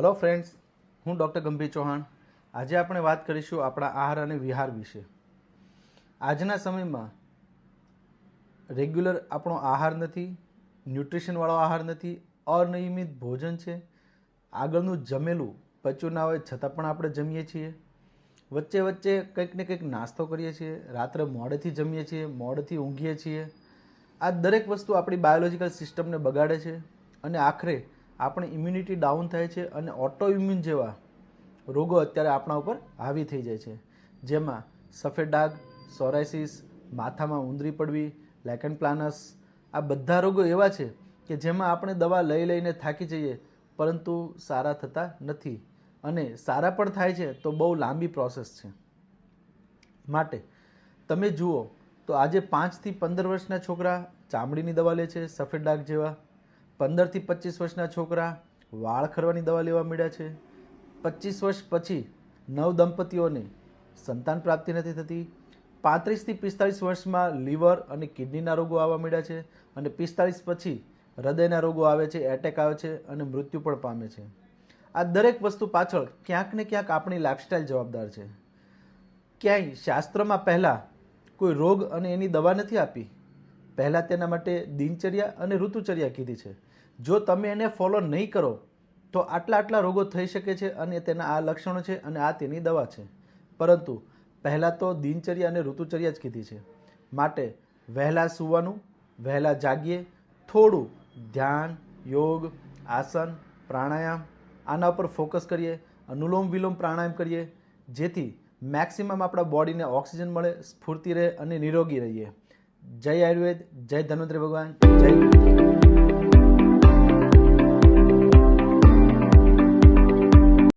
Hello friends, हूँ doctor गंभीर चौहान। आज આપણે વાત કરીશું આપણા આહાર અને વિહાર વિશે। આજના સમયમાં રેગ્યુલર આપણો આહાર નથી, ન્યુટ્રિશનવાળો આહાર નથી, અનિયમિત ભોજન છે। આગળનું જમેલું પચ્યું ના હોય છતાં પણ આપણે જમીએ છીએ। વચ્ચે વચ્ચે કંઈક ને કંઈક નાસ્તો કરીએ છીએ, રાત્રે મોડેથી જમીએ છીએ, મોડેથી ઊંઘીએ છીએ। આ દરેક વસ્તુ આપણી બાયોલોજિકલ સિસ્ટમને બગાડે છે અને આખરે આપણી ઇમ્યુનિટી ડાઉન થાય છે અને ઓટો ઇમ્યુન જેવા રોગો અત્યારે આપણા ઉપર હાવી થઈ જાય છે, જેમાં સફેદ ડાઘ, સોરાયસિસ, માથામાં ઉંદરી પડવી, લેકન પ્લાનસ, આ બધા રોગો એવા છે કે જેમાં આપણે દવા લઈ લઈને થાકી જઈએ પરંતુ સારા થતા નથી અને સારા પણ થાય છે તો બહુ લાંબી પ્રોસેસ છે। માટે તમે જુઓ તો આજે 5 થી 15 વર્ષના છોકરા ચામડીની દવા લે છે, સફેદ ડાઘ જેવા। 15 થી 25 વર્ષના છોકરા વાળ ખરવાની દવા લેવા મળ્યા છે। 25 વર્ષ પછી નવદંપતીઓને સંતાન પ્રાપ્તિ નથી થતી। 35 થી 45 વર્ષમાં લીવર અને કિડનીના રોગો આવવા મળ્યા છે અને 45 પછી હૃદયના રોગો આવે છે, એટેક આવે છે અને મૃત્યુ પણ પામે છે। આ દરેક વસ્તુ પાછળ ક્યાંક ને ક્યાંક આપણી લાઇફસ્ટાઇલ જવાબદાર છે। ક્યાંય શાસ્ત્રમાં પહેલાં કોઈ રોગ અને એની દવા નથી આપી, પહેલાં તેના માટે દિનચર્યા અને ઋતુચર્યા કીધી છે। જો તમે એને ફોલો નહીં કરો તો આટલા રોગો થઈ શકે છે અને તેના આ લક્ષણો છે અને આ તેની દવા છે, પરંતુ પહેલાં તો દિનચર્યા અને ઋતુચર્યા જ કીધી છે। માટે વહેલા સૂવાનું, વહેલા જાગીએ, થોડું ધ્યાન, યોગ, આસન, પ્રાણાયામ આના પર ફોકસ કરીએ, અનુલોમ વિલોમ પ્રાણાયામ કરીએ, જેથી મેક્સિમમ આપણા બોડીને ઓક્સિજન મળે, સ્ફૂર્તિ રહે અને નિરોગી રહીએ। જય આયુર્વેદ, જય ધન્વંતરી ભગવાન, જય